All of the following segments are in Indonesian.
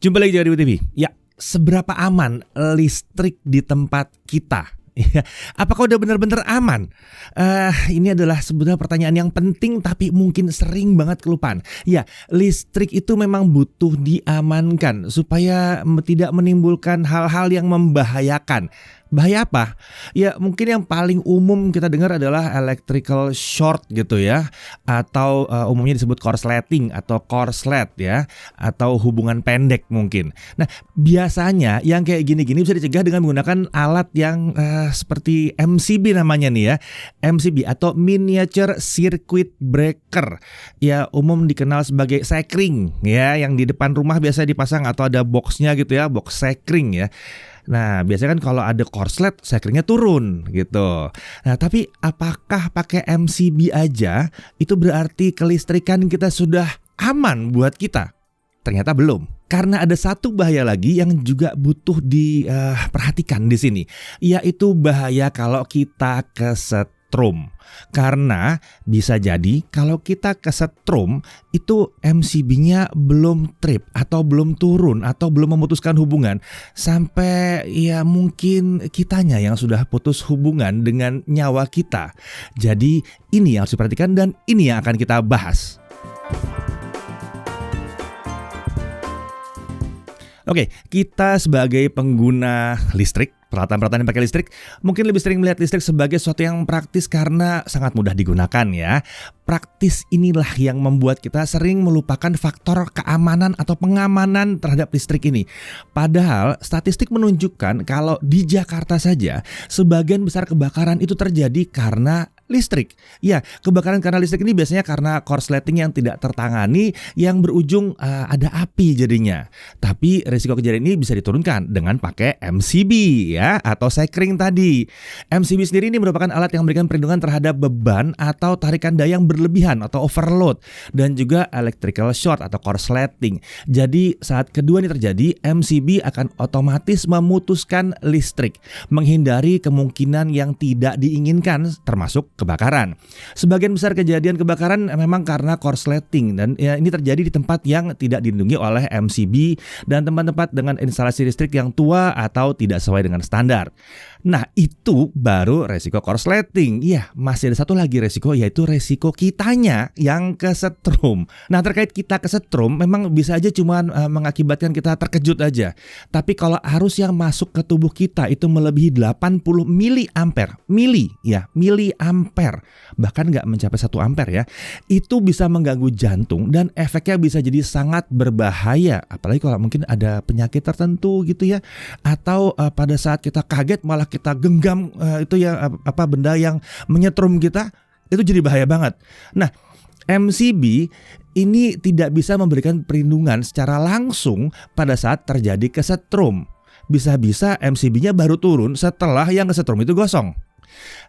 Jumpa lagi di TV. Ya, seberapa aman listrik di tempat kita? Ya, apakah udah benar-benar aman? Ini adalah sebenarnya pertanyaan yang penting tapi mungkin sering banget kelupaan. Ya, listrik itu memang butuh diamankan supaya tidak menimbulkan hal-hal yang membahayakan. Bahaya apa? Ya mungkin yang paling umum kita dengar adalah electrical short gitu ya, atau umumnya disebut korsleting atau korslet ya, atau hubungan pendek mungkin. Nah biasanya yang kayak gini-gini bisa dicegah dengan menggunakan alat yang seperti MCB namanya nih ya, MCB atau miniature circuit breaker. Ya umum dikenal sebagai sekring ya, yang di depan rumah biasa dipasang atau ada boxnya gitu ya, box sekring ya. Nah biasanya kan kalau ada korslet sekringnya turun gitu. Nah tapi apakah pakai MCB aja itu berarti kelistrikan kita sudah aman buat kita? Ternyata belum. Karena ada satu bahaya lagi yang juga butuh diperhatikan di sini, yaitu bahaya kalau kita kesetrum. Karena bisa jadi kalau kita kesetrum itu MCB-nya belum trip atau belum turun atau belum memutuskan hubungan sampai ya mungkin kitanya yang sudah putus hubungan dengan nyawa kita. Jadi ini yang harus diperhatikan dan ini yang akan kita bahas. Oke, kita sebagai pengguna listrik, peralatan-peralatan yang pakai listrik, mungkin lebih sering melihat listrik sebagai sesuatu yang praktis karena sangat mudah digunakan ya. Praktis inilah yang membuat kita sering melupakan faktor keamanan atau pengamanan terhadap listrik ini. Padahal statistik menunjukkan kalau di Jakarta saja sebagian besar kebakaran itu terjadi karena listrik. Ya, kebakaran karena listrik ini biasanya karena korsleting yang tidak tertangani yang berujung ada api jadinya. Tapi risiko kejadian ini bisa diturunkan dengan pakai MCB ya, atau sekring tadi. MCB sendiri ini merupakan alat yang memberikan perlindungan terhadap beban atau tarikan daya yang berlebihan atau overload, dan juga electrical short atau korsleting. Jadi saat kedua ini terjadi, MCB akan otomatis memutuskan listrik, menghindari kemungkinan yang tidak diinginkan termasuk kebakaran. Sebagian besar kejadian kebakaran memang karena korsleting, dan ya, ini terjadi di tempat yang tidak dilindungi oleh MCB dan tempat-tempat dengan instalasi listrik yang tua atau tidak sesuai dengan standar. Nah itu baru resiko korsleting. Ya masih ada satu lagi resiko, yaitu resiko kitanya yang kesetrum. Nah terkait kita kesetrum memang bisa aja cuma mengakibatkan kita terkejut aja. Tapi kalau arus yang masuk ke tubuh kita itu melebihi 80 miliampere, miliampere, bahkan nggak mencapai 1 ampere ya, itu bisa mengganggu jantung dan efeknya bisa jadi sangat berbahaya. Apalagi kalau mungkin ada penyakit tertentu gitu ya, atau pada saat kita kaget malah kita genggam itu ya benda yang menyetrum kita, itu jadi bahaya banget. Nah MCB ini tidak bisa memberikan perlindungan secara langsung pada saat terjadi kesetrum. Bisa-bisa MCB-nya baru turun setelah yang kesetrum itu gosong.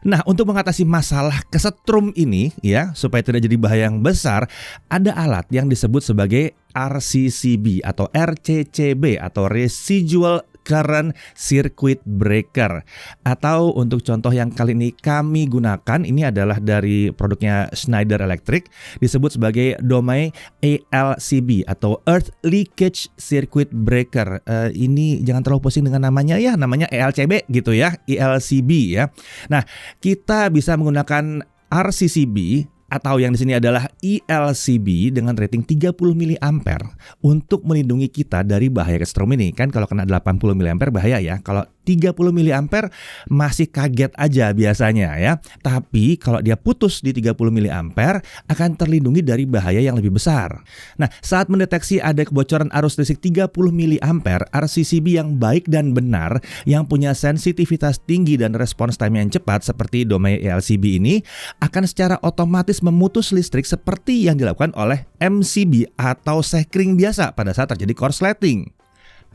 Nah untuk mengatasi masalah kesetrum ini ya, supaya tidak jadi bahaya yang besar, ada alat yang disebut sebagai RCCB atau RCCB atau Residual Current Circuit Breaker. Atau untuk contoh yang kali ini kami gunakan, ini adalah dari produknya Schneider Electric, disebut sebagai Domai ELCB atau Earth Leakage Circuit Breaker. Ini jangan terlalu pusing dengan namanya ya, namanya ELCB gitu ya, ELCB ya. Nah kita bisa menggunakan RCCB atau yang di sini adalah ELCB dengan rating 30 miliampere untuk melindungi kita dari bahaya kesetrum ini. Kan kalau kena 80 miliampere bahaya ya. Kalau 30 miliampere masih kaget aja biasanya ya. Tapi kalau dia putus di 30 miliampere akan terlindungi dari bahaya yang lebih besar. Nah, saat mendeteksi ada kebocoran arus listrik 30 miliampere, RCCB yang baik dan benar, yang punya sensitivitas tinggi dan respons time yang cepat seperti Domai ELCB ini akan secara otomatis memutus listrik seperti yang dilakukan oleh MCB atau sekring biasa pada saat terjadi korsleting.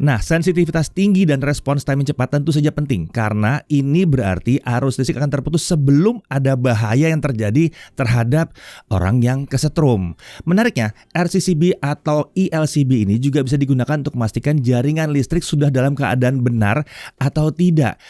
Nah, sensitivitas tinggi dan respons time yang cepat tentu saja penting karena ini berarti arus listrik akan terputus sebelum ada bahaya yang terjadi terhadap orang yang kesetrum. Menariknya, RCCB atau ELCB ini juga bisa digunakan untuk memastikan jaringan listrik sudah dalam keadaan benar atau tidak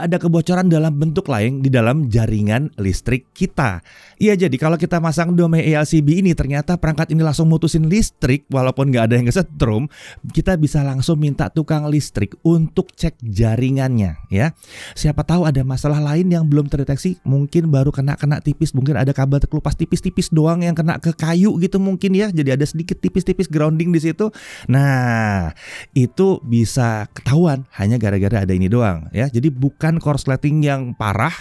ada kebocoran dalam bentuk lain di dalam jaringan listrik kita. Iya, jadi kalau kita masang domei ELCB ini ternyata perangkat ini langsung mutusin listrik walaupun nggak ada yang kesetrum, kita bisa langsung minta tukang listrik untuk cek jaringannya ya. Siapa tahu ada masalah lain yang belum terdeteksi, mungkin baru kena tipis, mungkin ada kabel terkelupas tipis-tipis doang yang kena ke kayu gitu mungkin ya. Jadi ada sedikit tipis-tipis grounding di situ. Nah, itu bisa ketahuan hanya gara-gara ada ini doang ya. Jadi bukan korsleting yang parah,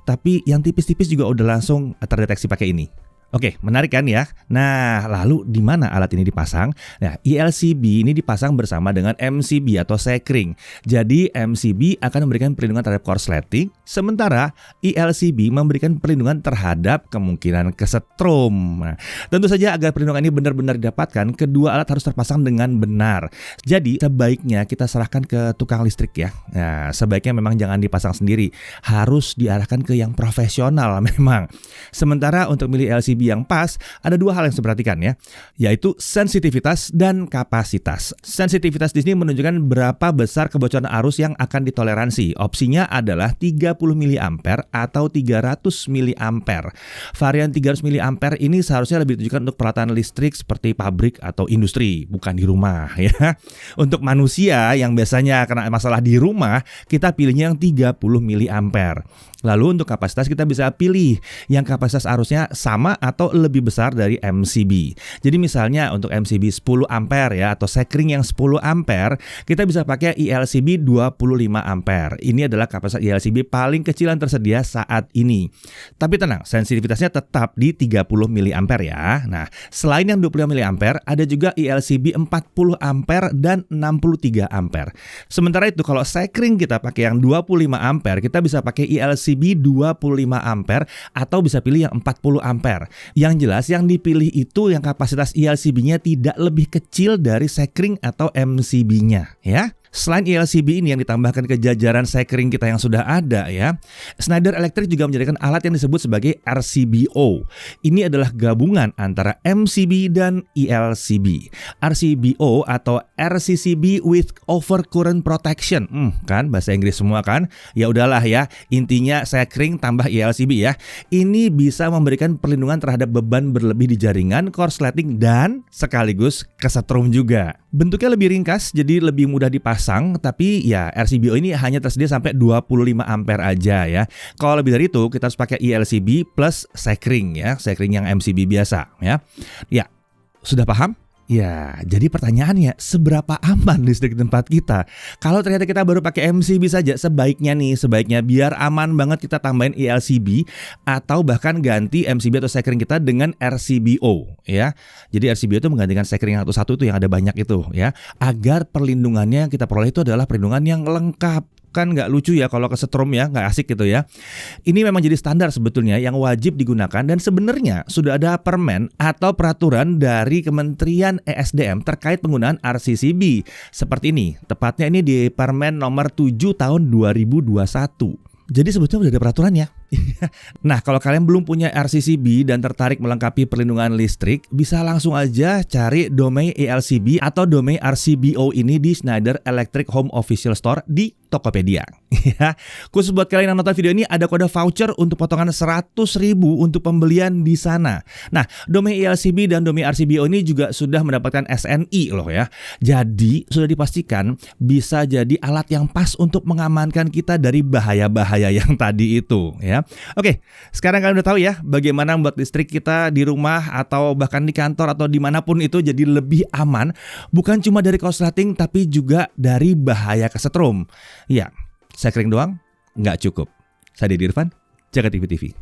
tapi yang tipis-tipis juga udah langsung terdeteksi pakai ini. Oke, menarik kan ya? Nah, lalu di mana alat ini dipasang? Nah, ELCB ini dipasang bersama dengan MCB atau sekring. Jadi, MCB akan memberikan perlindungan terhadap korsleting, sementara ELCB memberikan perlindungan terhadap kemungkinan kesetrum. Nah, tentu saja agar perlindungan ini benar-benar didapatkan, kedua alat harus terpasang dengan benar. Jadi, sebaiknya kita serahkan ke tukang listrik ya. Nah, sebaiknya memang jangan dipasang sendiri. Harus diarahkan ke yang profesional memang. Sementara untuk milih ELCB yang pas, ada dua hal yang harus diperhatikan ya, yaitu sensitivitas dan kapasitas. Sensitivitas di sini menunjukkan berapa besar kebocoran arus yang akan ditoleransi. Opsinya adalah 30 mA atau 300 mA. Varian 300 mA ini seharusnya lebih ditujukan untuk peralatan listrik seperti pabrik atau industri, bukan di rumah ya. Untuk manusia yang biasanya kena masalah di rumah, kita pilihnya yang 30 mA. Lalu untuk kapasitas kita bisa pilih yang kapasitas arusnya sama atau lebih besar dari MCB. Jadi misalnya untuk MCB 10 ampere ya atau sekring yang 10 ampere, kita bisa pakai ELCB 25 ampere. Ini adalah kapasitas ELCB paling kecil yang tersedia saat ini. Tapi tenang, sensitivitasnya tetap di 30 mA ya. Nah, selain yang 25 mA, ada juga ELCB 40 ampere dan 63 ampere. Sementara itu kalau sekring kita pakai yang 25 ampere, kita bisa pakai ELCB 25 ampere atau bisa pilih yang 40 ampere. Yang jelas yang dipilih itu yang kapasitas ELCB-nya tidak lebih kecil dari sekring atau MCB-nya ya. Selain ELCB ini yang ditambahkan ke jajaran sekring kita yang sudah ada ya, Schneider Electric juga menjadikan alat yang disebut sebagai RCBO. Ini adalah gabungan antara MCB dan ELCB. RCBO atau RCCB with Overcurrent Protection. Kan bahasa Inggris semua kan? Ya udahlah ya, intinya sekring tambah ELCB ya. Ini bisa memberikan perlindungan terhadap beban berlebih di jaringan, korsleting dan sekaligus kesetrum juga. Bentuknya lebih ringkas, jadi lebih mudah dipasang, tapi ya RCBO ini hanya tersedia sampai 25 ampere aja ya. Kalau lebih dari itu, kita harus pakai ELCB plus sekring ya, sekring yang MCB biasa ya. Ya, sudah paham? Ya, jadi pertanyaannya, seberapa aman listrik di tempat kita? Kalau ternyata kita baru pakai MCB saja, sebaiknya biar aman banget kita tambahin ELCB atau bahkan ganti MCB atau sekring kita dengan RCBO ya. Jadi RCBO itu menggantikan sekring yang satu itu yang ada banyak itu ya, agar perlindungannya yang kita peroleh itu adalah perlindungan yang lengkap. Kan nggak lucu ya kalau kesetrum ya, nggak asik gitu ya. Ini memang jadi standar sebetulnya yang wajib digunakan dan sebenarnya sudah ada permen atau peraturan dari Kementerian ESDM terkait penggunaan RCCB. Seperti ini, tepatnya ini di Permen nomor 7 tahun 2021. Jadi sebetulnya udah ada peraturannya. Nah, kalau kalian belum punya RCCB dan tertarik melengkapi perlindungan listrik, bisa langsung aja cari domei ELCB atau domei RCBO ini di Schneider Electric Home Official Store di Tokopedia. Ya, khusus buat kalian yang nonton video ini ada kode voucher untuk potongan 100.000 untuk pembelian di sana. Nah, domei ELCB dan domei RCBO ini juga sudah mendapatkan SNI loh ya. Jadi sudah dipastikan bisa jadi alat yang pas untuk mengamankan kita dari bahaya-bahaya yang tadi itu ya. Oke, sekarang kalian udah tahu ya bagaimana membuat listrik kita di rumah atau bahkan di kantor atau dimanapun itu jadi lebih aman. Bukan cuma dari korsleting tapi juga dari bahaya kesetrum. Ya, sekring doang nggak cukup. Saya Deddy Irfan, Jaga TV TV.